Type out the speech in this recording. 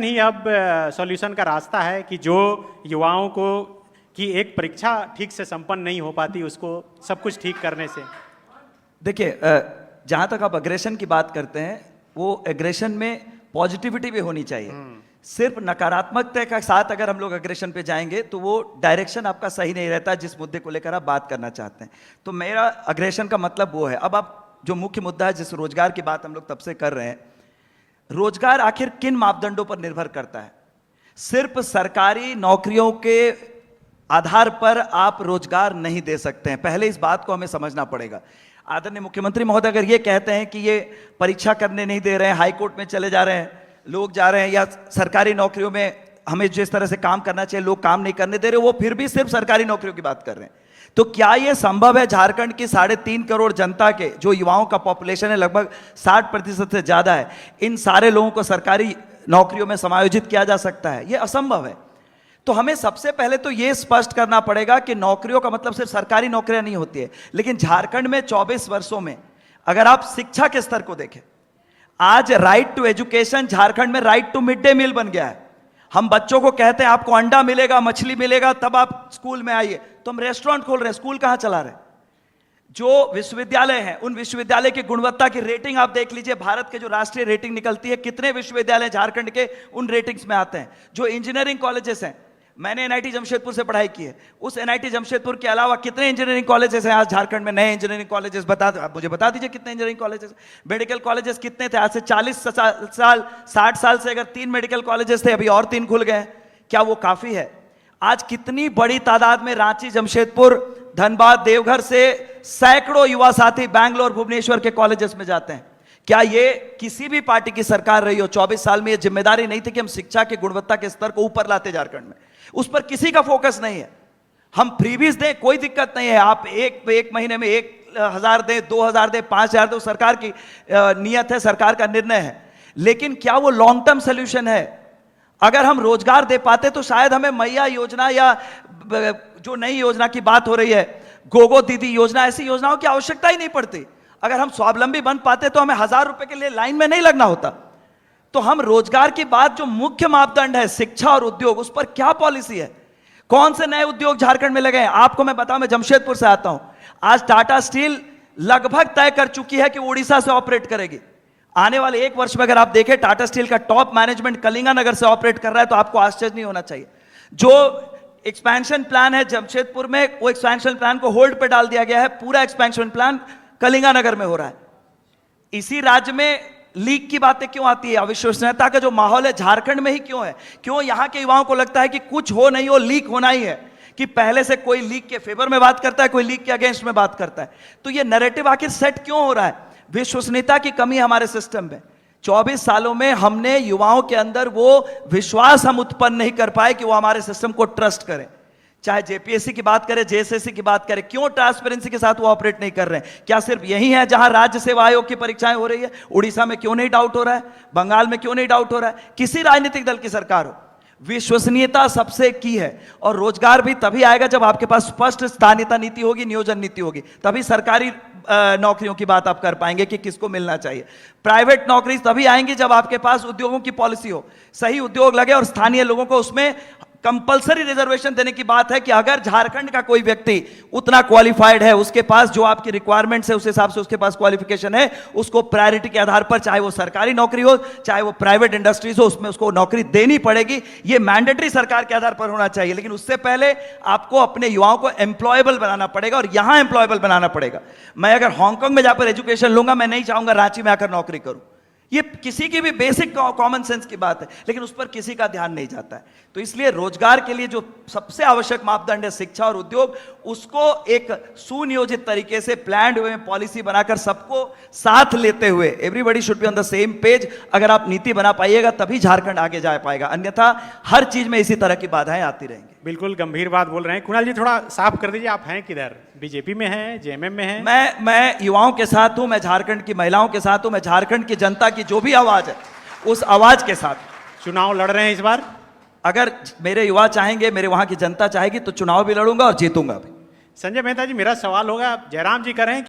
ही अब सॉल्यूशन का रास्ता है कि जो युवाओं को की एक परीक्षा ठीक से संपन्न नहीं हो पाती उसको सब कुछ ठीक करने से। देखिए, जहां तक आप अग्रेशन की बात करते हैं, वो एग्रेशन में पॉजिटिविटी भी होनी चाहिए। सिर्फ नकारात्मकता के साथ अगर हम लोग अग्रेशन पे जाएंगे तो वो डायरेक्शन आपका सही नहीं रहता जिस मुद्दे को लेकर आप बात करना चाहते हैं। तो मेरा अग्रेशन का मतलब वो है। अब आप जो मुख्य मुद्दा है, जिस रोजगार की बात हम लोग तब से कर रहे हैं, रोजगार आखिर किन मापदंडों पर निर्भर करता है? सिर्फ सरकारी नौकरियों के आधार पर आप रोजगार नहीं दे सकते हैं। पहले इस बात को हमें समझना पड़ेगा। आदरणीय मुख्यमंत्री महोदय अगर ये कहते हैं कि ये परीक्षा करने नहीं दे रहे हैं, हाईकोर्ट में चले जा रहे हैं, लोग जा रहे हैं, या सरकारी नौकरियों में हमें जिस तरह से काम करना चाहिए लोग काम नहीं करने दे रहे, वो फिर भी सिर्फ सरकारी नौकरियों की बात कर रहे हैं, तो क्या यह संभव है? झारखंड की 3.5 करोड़ जनता के जो युवाओं का पॉपुलेशन है, लगभग 60% से ज्यादा है, इन सारे लोगों को सरकारी नौकरियों में समायोजित किया जा सकता है? यह असंभव है। तो हमें सबसे पहले तो यह स्पष्ट करना पड़ेगा कि नौकरियों का मतलब सिर्फ सरकारी नौकरियां नहीं होती है। लेकिन झारखंड में 24 वर्षों में अगर आप शिक्षा के स्तर को देखें, आज राइट टू एजुकेशन झारखंड में right to mid day meal बन गया है। हम बच्चों को कहते हैं आपको अंडा मिलेगा, मछली मिलेगा, तब आप स्कूल में आइए। तो हम रेस्टोरेंट खोल रहे हैं, स्कूल कहां चला रहे हैं? जो विश्वविद्यालय हैं, उन विश्वविद्यालय की गुणवत्ता की रेटिंग आप देख लीजिए। भारत के जो राष्ट्रीय रेटिंग निकलती है, कितने विश्वविद्यालय झारखंड के उन रेटिंग्स में आते हैं। जो इंजीनियरिंग कॉलेजेस हैं, मैंने एनआईटी जमशेदपुर से पढ़ाई की है, उस एनआईटी जमशेदपुर के अलावा कितने इंजीनियरिंग कॉलेजेस हैं आज झारखंड में? नए इंजीनियरिंग कॉलेजेस आप मुझे बता दीजिए कितने इंजीनियरिंग कॉलेजेस। मेडिकल कॉलेजेस कितने थे आज से 40 साल 60 साल से? अगर 3 मेडिकल कॉलेजेस थे, अभी और 3 खुल गए। क्या वो काफी है? आज कितनी बड़ी तादाद में रांची, जमशेदपुर, धनबाद, देवघर से सैकड़ों युवा साथी बैंगलोर, भुवनेश्वर के कॉलेजेस में जाते हैं। क्या ये किसी भी पार्टी की सरकार रही हो 24 साल में, ये जिम्मेदारी नहीं थी कि हम शिक्षा की गुणवत्ता के स्तर को ऊपर लाते झारखंड में? उस पर किसी का फोकस नहीं है। हम फ्रीबीज दें, कोई दिक्कत नहीं है। आप एक महीने में 1,000 दें, 2,000 दें, 5,000 दें, सरकार की नियत है, सरकार का निर्णय है। लेकिन क्या वो लॉन्ग टर्म सोल्यूशन है? अगर हम रोजगार दे पाते तो शायद हमें मैया योजना या जो नई योजना की बात हो रही है, गोगो दीदी योजना, ऐसी योजनाओं की आवश्यकता ही नहीं पड़ती। अगर हम स्वावलंबी बन पाते तो हमें 1,000 रुपए के लिए लाइन में नहीं लगना होता। तो हम रोजगार की बात, जो मुख्य मापदंड है शिक्षा और उद्योग, उस पर क्या पॉलिसी है? कौन से नए उद्योग झारखंड में लगे हैं? आपको मैं बताऊं, मैं जमशेदपुर से आता हूं। आज टाटा स्टील लगभग तय कर चुकी है कि उड़ीसा से ऑपरेट करेगी। आने वाले 1 वर्ष में अगर आप देखें, टाटा स्टील का टॉप मैनेजमेंट कलिंगानगर से ऑपरेट कर रहा है, तो आपको आश्चर्य नहीं होना चाहिए। जो एक्सपेंशन प्लान है जमशेदपुर में, वो एक्सपेंशन प्लान को होल्ड पे डाल दिया गया है। पूरा एक्सपेंशन प्लान कलिंगानगर में हो रहा है। इसी राज्य में लीक की बातें क्यों आती है? अविश्वसनीयता का जो माहौल है झारखंड में ही क्यों है? क्यों यहां के युवाओं को लगता है कि कुछ हो नहीं हो, लीक होना ही है? कि पहले से कोई लीक के फेवर में बात करता है, कोई लीक के अगेंस्ट में बात करता है। तो ये नैरेटिव आखिर सेट क्यों हो रहा है? विश्वसनीयता की कमी हमारे सिस्टम में। 24 सालों में हमने युवाओं के अंदर वो विश्वास हम उत्पन्न नहीं कर पाए कि वो हमारे सिस्टम को ट्रस्ट करें। चाहे जेपीएससी की बात करें, जेएसएससी की बात करें, क्यों ट्रांसपेरेंसी के साथ वो ऑपरेट नहीं कर रहे हैं? क्या सिर्फ यही है जहां राज्य सेवा आयोग की परीक्षाएं हो रही है? उड़ीसा में क्यों नहीं डाउट हो रहा है? बंगाल में क्यों नहीं डाउट हो रहा है? किसी राजनीतिक दल की सरकार हो, विश्वसनीयता सबसे की है। और रोजगार भी तभी आएगा जब आपके पास स्पष्ट स्थानीयता नीति होगी, नियोजन नीति होगी, तभी सरकारी नौकरियों की बात आप कर पाएंगे कि किसको मिलना चाहिए। प्राइवेट नौकरी तभी आएंगी जब आपके पास उद्योगों की पॉलिसी हो, सही उद्योग लगे और स्थानीय लोगों को उसमें कंपलसरी रिजर्वेशन देने की बात है कि अगर झारखंड का कोई व्यक्ति उतना क्वालिफाइड है, उसके पास जो आपकी रिक्वायरमेंट्स है उस हिसाब से उसके पास क्वालिफिकेशन है, उसको प्रायोरिटी के आधार पर, चाहे वो सरकारी नौकरी हो चाहे वो प्राइवेट इंडस्ट्रीज हो, उसमें उसको नौकरी देनी पड़ेगी। ये मैंडेटरी सरकार के आधार पर होना चाहिए। लेकिन उससे पहले आपको अपने युवाओं को एम्प्लॉयबल बनाना पड़ेगा और यहां एम्प्लॉयबल बनाना पड़ेगा। मैं अगर हांगकांग में जाकर एजुकेशन लूंगा, मैं नहीं चाहूंगा रांची में आकर नौकरी करूं। ये किसी की भी बेसिक कॉमन सेंस की बात है, लेकिन उस पर किसी का ध्यान नहीं जाता है। तो इसलिए रोजगार के लिए जो सबसे आवश्यक मापदंड है शिक्षा और उद्योग, उसको एक सुनियोजित तरीके से प्लान्ड वे में पॉलिसी बनाकर सबको साथ लेते हुए, everybody should be on the same page, अगर आप नीति बना पाइएगा तभी झारखंड आगे जा पाएगा। अन्यथा हर चीज में इसी तरह की बाधाएं आती रहेंगी। बिल्कुल गंभीर बात बोल रहे हैं। कुणाल जी थोड़ा साफ कर दीजिए, आप हैं किधर? बीजेपी में हैं, जेएमएम में हैं? मैं युवाओं के साथ हूं, मैं झारखंड की महिलाओं के साथ हूं, मैं झारखंड की जनता की जो भी आवाज है उस आवाज के साथ। चुनाव लड़ रहे हैं इस बार? अगर मेरे युवा चाहेंगे, मेरे वहां की जनता चाहेगी तो चुनाव भी लड़ूंगा और जीतूंगा भी। संजय मेहता जी, मेरा सवाल होगा, जयराम जी कह रहे हैं